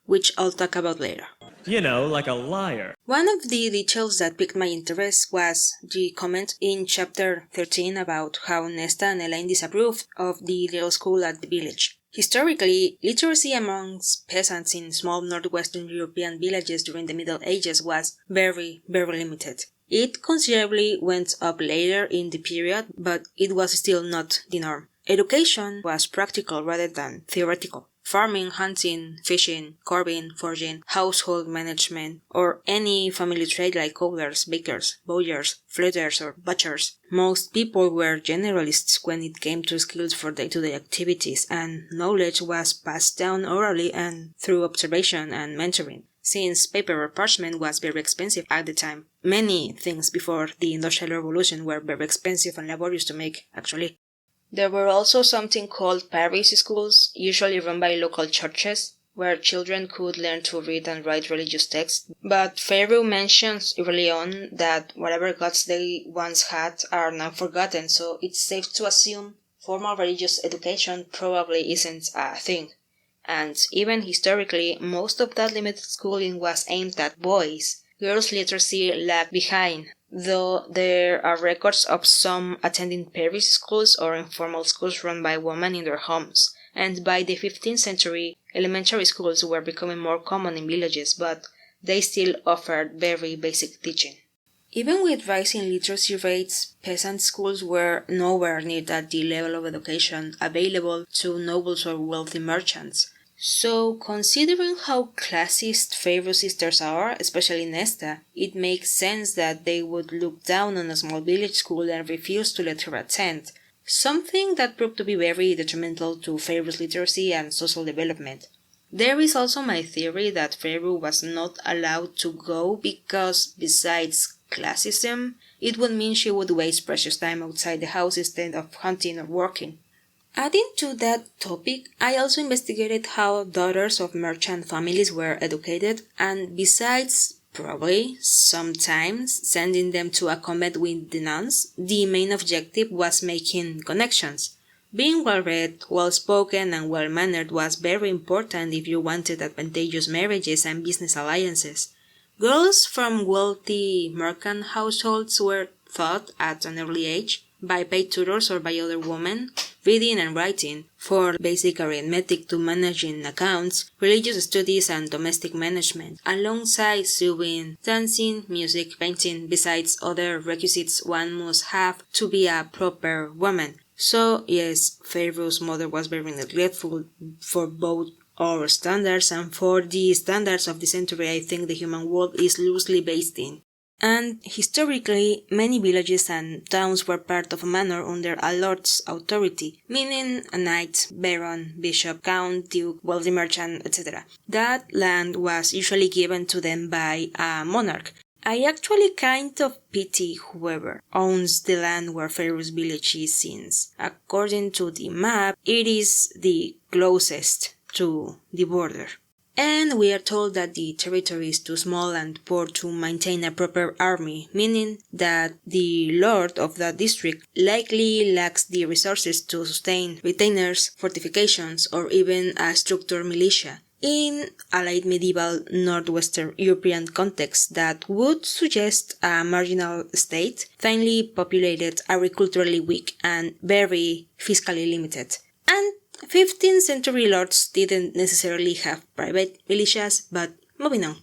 which I'll talk about later. You know, like a liar. One of the details that piqued my interest was the comment in chapter 13 about how Nesta and Elaine disapproved of the little school at the village. Historically, literacy amongst peasants in small northwestern European villages during the Middle Ages was very, very limited. It considerably went up later in the period, but it was still not the norm. Education was practical rather than theoretical. Farming, hunting, fishing, carving, forging, household management, or any family trade like cobblers, bakers, bowyers, fluters, or butchers. Most people were generalists when it came to skills for day-to-day activities, and knowledge was passed down orally and through observation and mentoring. Since paper or parchment was very expensive at the time, many things before the Industrial Revolution were very expensive and laborious to make, actually. There were also something called parish schools, usually run by local churches, where children could learn to read and write religious texts. But Feyre mentions early on that whatever gods they once had are now forgotten, so it's safe to assume formal religious education probably isn't a thing. And even historically, most of that limited schooling was aimed at boys. Girls' literacy lagged behind, though there are records of some attending parish schools or informal schools run by women in their homes, and by the 15th century, elementary schools were becoming more common in villages, but they still offered very basic teaching. Even with rising literacy rates, peasant schools were nowhere near at the level of education available to nobles or wealthy merchants. So, considering how classist Feyre's sisters are, especially Nesta, it makes sense that they would look down on a small village school and refuse to let her attend, something that proved to be very detrimental to Feyre's literacy and social development. There is also my theory that Feyre was not allowed to go because, besides classism, it would mean she would waste precious time outside the house instead of hunting or working. Adding to that topic, I also investigated how daughters of merchant families were educated, and besides probably sometimes sending them to a convent with the nuns, the main objective was making connections. Being well-read, well-spoken, and well-mannered was very important if you wanted advantageous marriages and business alliances. Girls from wealthy merchant households were taught at an early age, by paid tutors or by other women, reading and writing, for basic arithmetic to managing accounts, religious studies and domestic management, alongside sewing, dancing, music, painting, besides other requisites one must have to be a proper woman. So, yes, Pharaoh's mother was very neglectful for both our standards and for the standards of the century I think the human world is loosely based in. And historically, many villages and towns were part of a manor under a lord's authority, meaning a knight, baron, bishop, count, duke, wealthy merchant, etc. That land was usually given to them by a monarch. I actually kind of pity whoever owns the land where Pharaoh's village is, since, according to the map, it is the closest to the border. And we are told that the territory is too small and poor to maintain a proper army, meaning that the lord of that district likely lacks the resources to sustain retainers, fortifications, or even a structured militia. In a late medieval northwestern European context, that would suggest a marginal state, thinly populated, agriculturally weak, and very fiscally limited. And 15th century lords didn't necessarily have private militias, but moving on.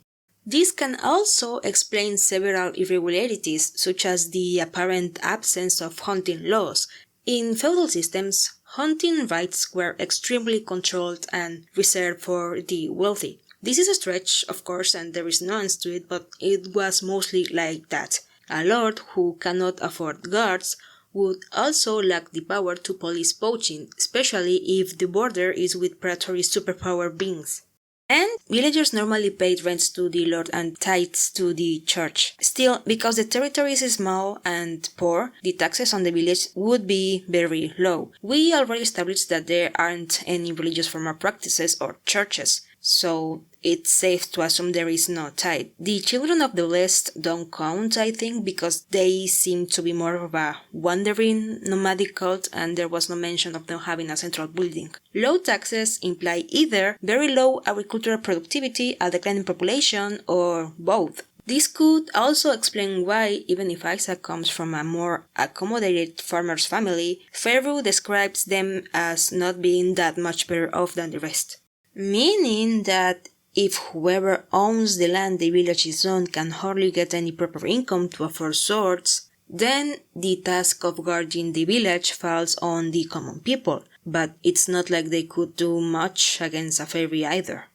This can also explain several irregularities, such as the apparent absence of hunting laws. In feudal systems, hunting rights were extremely controlled and reserved for the wealthy. This is a stretch, of course, and there is nuance to it, but it was mostly like that. A lord who cannot afford guards would also lack the power to police poaching, especially if the border is with predatory superpower beings. And villagers normally paid rents to the lord and tithes to the church. Still, because the territory is small and poor, the taxes on the village would be very low. We already established that there aren't any religious formal practices or churches, so it's safe to assume there is no tithe. The children of the blessed don't count, I think, because they seem to be more of a wandering nomadic cult and there was no mention of them having a central building. Low taxes imply either very low agricultural productivity, a declining population, or both. This could also explain why, even if Isaac comes from a more accommodated farmer's family, Pharaoh describes them as not being that much better off than the rest. Meaning that if whoever owns the land the village is on can hardly get any proper income to afford swords, then the task of guarding the village falls on the common people, but it's not like they could do much against a fairy either.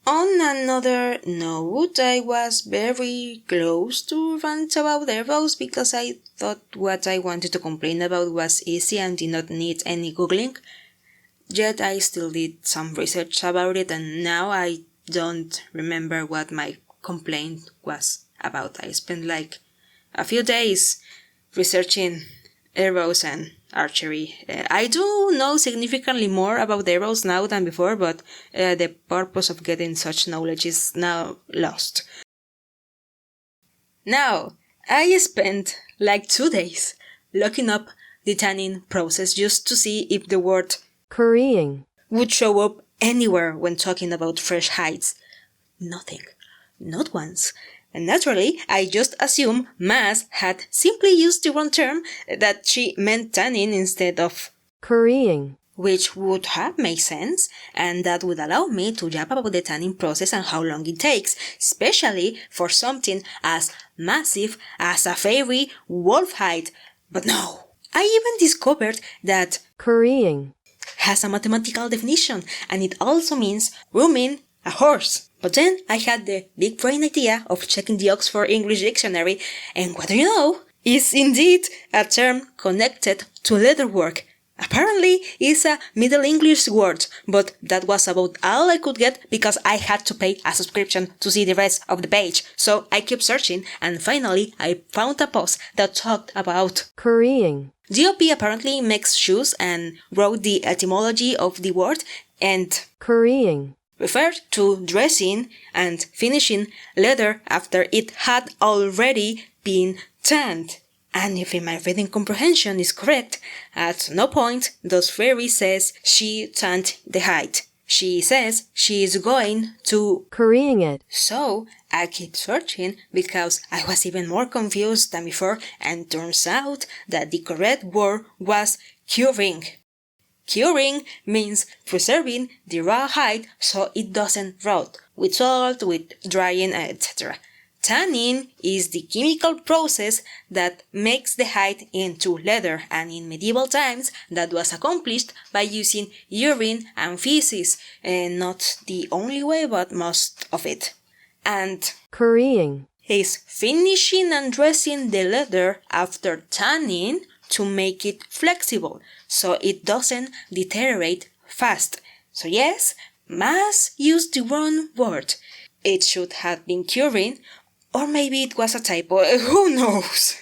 On another note, I was very close to rant about arrows because I thought what I wanted to complain about was easy and did not need any googling. Yet I still did some research about it and now I don't remember what my complaint was about. I spent like a few days researching arrows and archery. I do know significantly more about arrows now than before, but the purpose of getting such knowledge is now lost. Now, I spent like 2 days looking up the tanning process just to see if the word currying would show up anywhere when talking about fresh hides. Nothing. Not once. And naturally, I just assumed Mas had simply used the wrong term, that she meant tanning instead of currying, which would have made sense, and that would allow me to jab about the tanning process and how long it takes, especially for something as massive as a fairy wolf hide. But no, I even discovered that currying has a mathematical definition, and it also means grooming a horse. But then I had the big brain idea of checking the Oxford English Dictionary, and what do you know? It's indeed a term connected to leatherwork. Apparently, it's a Middle English word, but that was about all I could get because I had to pay a subscription to see the rest of the page. So I kept searching, and finally I found a post that talked about currying. GOP apparently makes shoes and wrote the etymology of the word, and currying referred to dressing and finishing leather after it had already been tanned. And if my reading comprehension is correct, at no point does Feyre says she tanned the hide. She says she is going to currying it. So I keep searching because I was even more confused than before, and turns out that the correct word was curing. Curing means preserving the raw hide so it doesn't rot, with salt, with drying, etc. Tanning is the chemical process that makes the hide into leather, and in medieval times that was accomplished by using urine and feces, and not the only way but most of it. And currying is finishing and dressing the leather after tanning to make it flexible so it doesn't deteriorate fast. So yes, Mas used the wrong word. It should have been curing, or maybe it was a typo, who knows?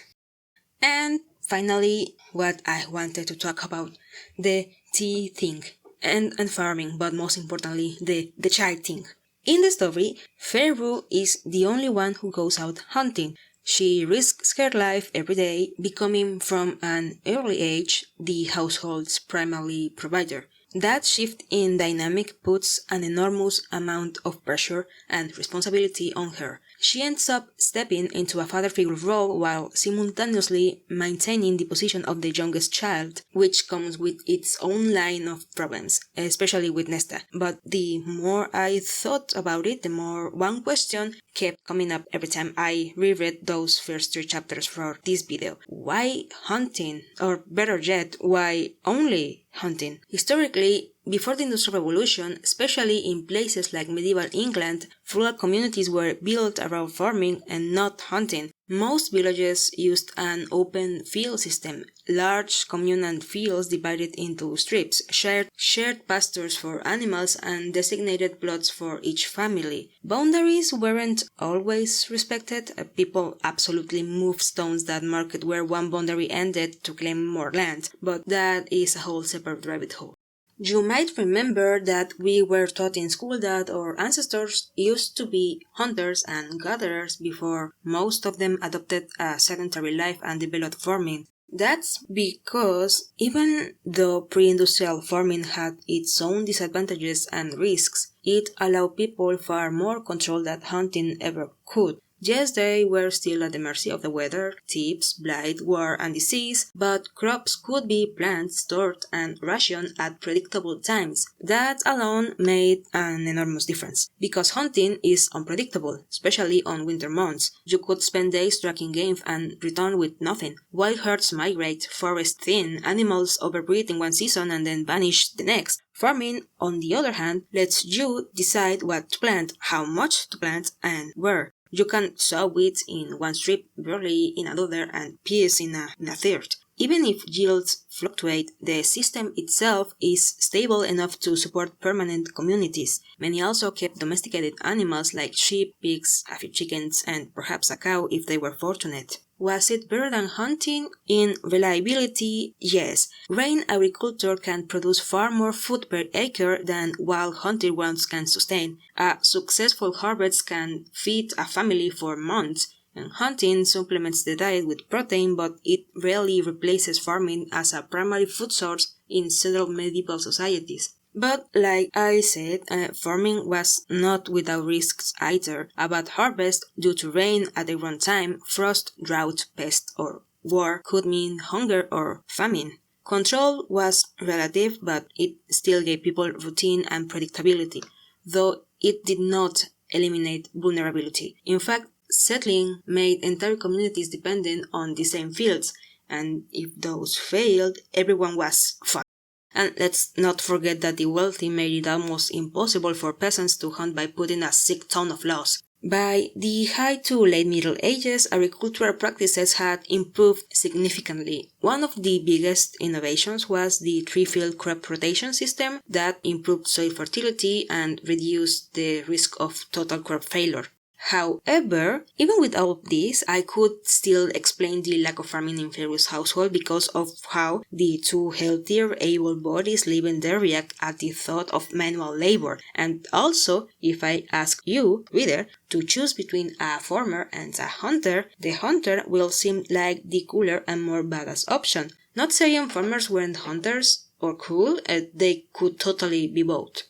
And finally, what I wanted to talk about, the tea thing, and farming, but most importantly, the child thing. In the story, Feyre is the only one who goes out hunting. She risks her life every day, becoming from an early age the household's primary provider. That shift in dynamic puts an enormous amount of pressure and responsibility on her. She ends up stepping into a father figure role while simultaneously maintaining the position of the youngest child, which comes with its own line of problems, especially with Nesta. But the more I thought about it, the more one question kept coming up every time I reread those first 3 chapters for this video. Why hunting? Or better yet, why only hunting? Historically, before the Industrial Revolution, especially in places like medieval England, rural communities were built around farming and not hunting. Most villages used an open field system, large communal fields divided into strips, shared pastures for animals, and designated plots for each family. Boundaries weren't always respected. People absolutely moved stones that marked where one boundary ended to claim more land, but that is a whole separate rabbit hole. You might remember that we were taught in school that our ancestors used to be hunters and gatherers before most of them adopted a sedentary life and developed farming. That's because even though pre-industrial farming had its own disadvantages and risks, it allowed people far more control than hunting ever could. Yes, they were still at the mercy of the weather, thieves, blight, war, and disease, but crops could be planted, stored, and rationed at predictable times. That alone made an enormous difference, because hunting is unpredictable, especially on winter months. You could spend days tracking game and return with nothing. Wild herds migrate, forests thin, animals overbreed in one season and then vanish the next. Farming, on the other hand, lets you decide what to plant, how much to plant, and where. You can sow wheat in one strip, barley in another, and peas in a third. Even if yields fluctuate, the system itself is stable enough to support permanent communities. Many also kept domesticated animals like sheep, pigs, a few chickens, and perhaps a cow if they were fortunate. Was it better than hunting? In reliability, yes. Grain agriculture can produce far more food per acre than wild hunted ones can sustain. A successful harvest can feed a family for months, and hunting supplements the diet with protein, but it rarely replaces farming as a primary food source in several medieval societies. But like I said, farming was not without risks either. A bad harvest due to rain at the wrong time, frost, drought, pest, or war could mean hunger or famine. Control was relative, but it still gave people routine and predictability, though it did not eliminate vulnerability. In fact, settling made entire communities dependent on the same fields, and if those failed, everyone was fucked. And let's not forget that the wealthy made it almost impossible for peasants to hunt by putting a sick ton of laws. By the high to late Middle Ages, agricultural practices had improved significantly. One of the biggest innovations was the three-field crop rotation system that improved soil fertility and reduced the risk of total crop failure. However, even with all of this, I could still explain the lack of farming in Feyre's household because of how the two healthier, able bodies living there react at the thought of manual labor. And also, if I ask you, reader, to choose between a farmer and a hunter, the hunter will seem like the cooler and more badass option. Not saying farmers weren't hunters or cool, they could totally be both.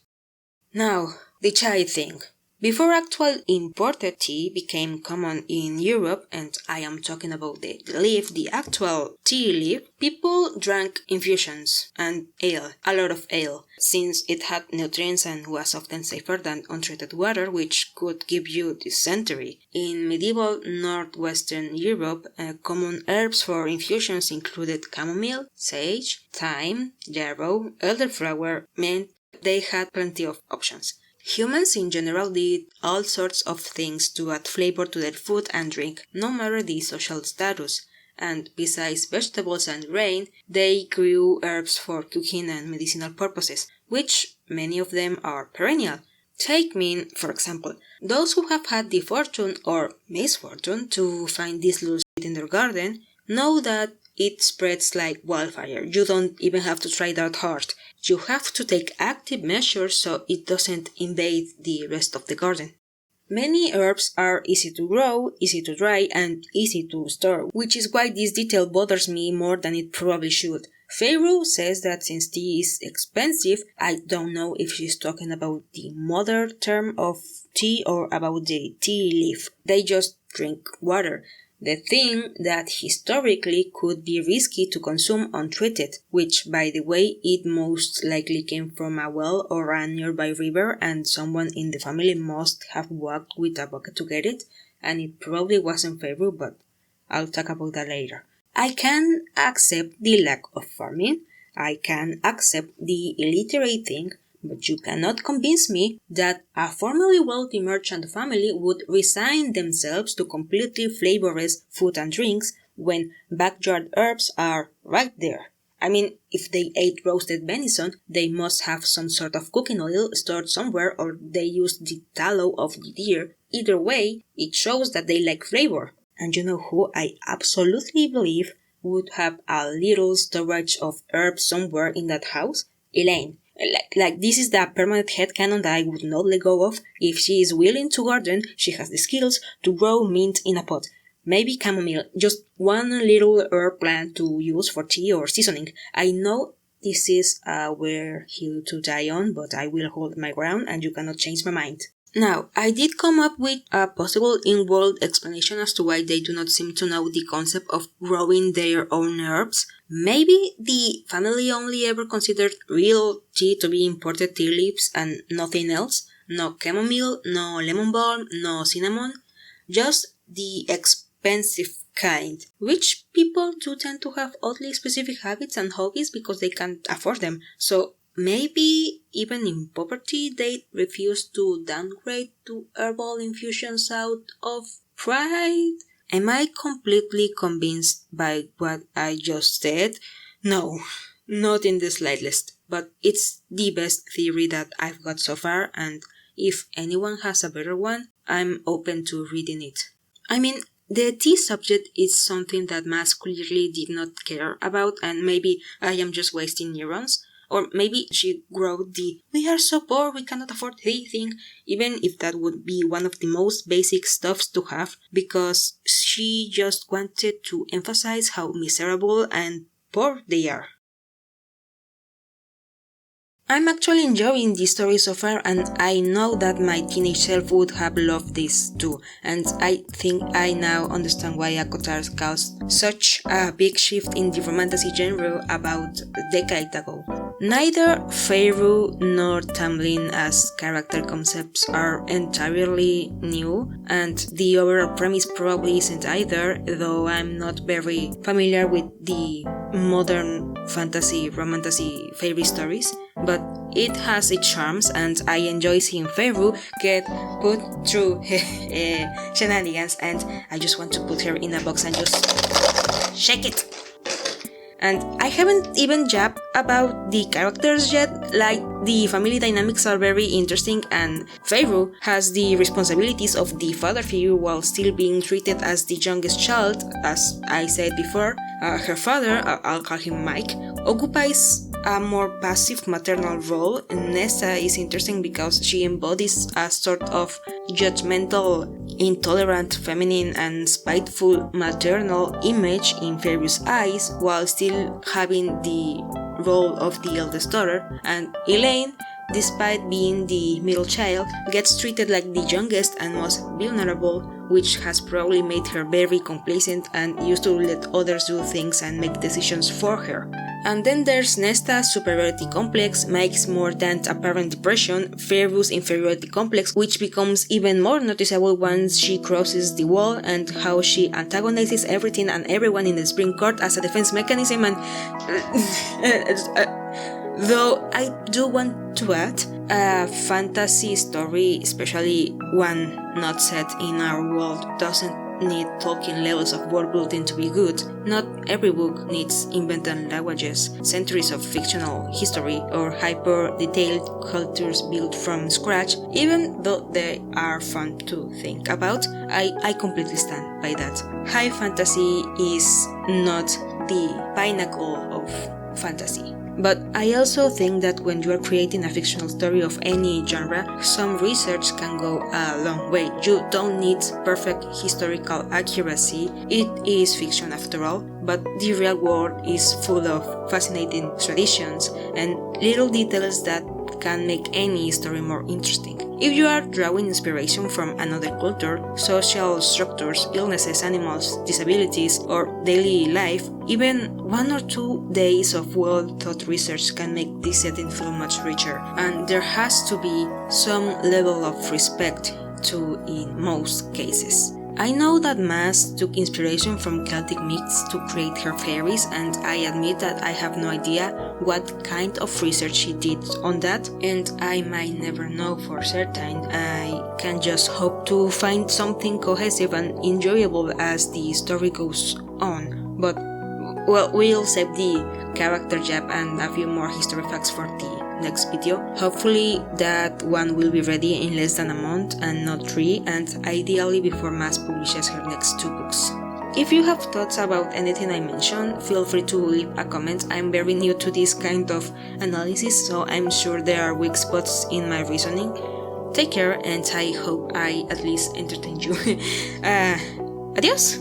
Now, the chai thing. Before actual imported tea became common in Europe, and I am talking about the leaf, the actual tea leaf, people drank infusions and ale, a lot of ale, since it had nutrients and was often safer than untreated water, which could give you dysentery. In medieval northwestern Europe, common herbs for infusions included chamomile, sage, thyme, yarrow, elderflower, mint. They had plenty of options. Humans in general did all sorts of things to add flavor to their food and drink, no matter the social status, and besides vegetables and grain, they grew herbs for cooking and medicinal purposes, which many of them are perennial. Take mint, for example. Those who have had the fortune or misfortune to find this little seed in their garden know that it spreads like wildfire. You don't even have to try that hard. You have to take active measures so it doesn't invade the rest of the garden. Many herbs are easy to grow, easy to dry, and easy to store, which is why this detail bothers me more than it probably should. Feyre says that since tea is expensive, I don't know if she's talking about the modern term of tea or about the tea leaf. They just drink water. The thing that historically could be risky to consume untreated, which, by the way, it most likely came from a well or a nearby river and someone in the family must have walked with a bucket to get it, and it probably wasn't Feyre, but I'll talk about that later. I can accept the lack of farming, I can accept the illiterate thing, but you cannot convince me that a formerly wealthy merchant family would resign themselves to completely flavorless food and drinks when backyard herbs are right there. I mean, if they ate roasted venison, they must have some sort of cooking oil stored somewhere or they used the tallow of the deer. Either way, it shows that they like flavor. And you know who I absolutely believe would have a little storage of herbs somewhere in that house? Elaine. Like this is the permanent headcanon that I would not let go of. If she is willing to garden, she has the skills to grow mint in a pot. Maybe chamomile, just one little herb plant to use for tea or seasoning. I know this is a weird hill to die on, but I will hold my ground and you cannot change my mind. Now, I did come up with a possible in-world explanation as to why they do not seem to know the concept of growing their own herbs. Maybe the family only ever considered real tea to be imported tea leaves and nothing else. No chamomile, no lemon balm, no cinnamon. Just the expensive kind. Rich people do tend to have oddly specific habits and hobbies because they can't afford them. So maybe even in poverty they refuse to downgrade to herbal infusions out of pride. Am I completely convinced by what I just said? No, not in the slightest, but it's the best theory that I've got so far, and if anyone has a better one, I'm open to reading it. I mean, the tea subject is something that Mass clearly did not care about, and maybe I am just wasting neurons. Or maybe she wrote the "we are so poor we cannot afford tea" thing, even if that would be one of the most basic stuffs to have, because she just wanted to emphasize how miserable and poor they are. I'm actually enjoying this story so far, and I know that my teenage self would have loved this too, and I think I now understand why ACOTAR caused such a big shift in the romantasy genre about a decade ago. Neither Feyre nor Tamlin as character concepts are entirely new, and the overall premise probably isn't either, though I'm not very familiar with the modern fantasy, romantasy Feyre stories, but it has its charms, and I enjoy seeing Feyre get put through shenanigans, and I just want to put her in a box and just shake it. And I haven't even jabbed about the characters yet, like the family dynamics are very interesting and Feyre has the responsibilities of the father figure while still being treated as the youngest child, as I said before. Her father, I'll call him Mike, occupies a more passive maternal role. Nesta is interesting because she embodies a sort of judgmental, intolerant, feminine and spiteful maternal image in Feyre's eyes while still having the role of the eldest daughter, and Elaine, despite being the middle child, gets treated like the youngest and most vulnerable, which has probably made her very complacent and used to let others do things and make decisions for her. And then there's Nesta's superiority complex, Mike's more than apparent depression, Feyre's inferiority complex, which becomes even more noticeable once she crosses the wall, and how she antagonizes everything and everyone in the Supreme Court as a defense mechanism. And though I do want to add, a fantasy story, especially one not set in our world, doesn't need Tolkien levels of world building to be good. Not every book needs invented languages, centuries of fictional history, or hyper-detailed cultures built from scratch, even though they are fun to think about. I completely stand by that. High fantasy is not the pinnacle of fantasy. But I also think that when you are creating a fictional story of any genre, some research can go a long way. You don't need perfect historical accuracy, it is fiction after all, but the real world is full of fascinating traditions and little details that can make any story more interesting. If you are drawing inspiration from another culture, social structures, illnesses, animals, disabilities, or daily life, even 1 or 2 days of well-thought research can make this setting feel much richer, and there has to be some level of respect too in most cases. I know that Mas took inspiration from Celtic myths to create her fairies, and I admit that I have no idea what kind of research she did on that, and I might never know for certain. I can just hope to find something cohesive and enjoyable as the story goes on. But, well, we'll save the character jab and a few more history facts for the next video. Hopefully that one will be ready in less than a month and not 3, and ideally before Mas publishes her next 2 books. If you have thoughts about anything I mentioned, feel free to leave a comment. I'm very new to this kind of analysis, so I'm sure there are weak spots in my reasoning. Take care, and I hope I at least entertained you. Adios!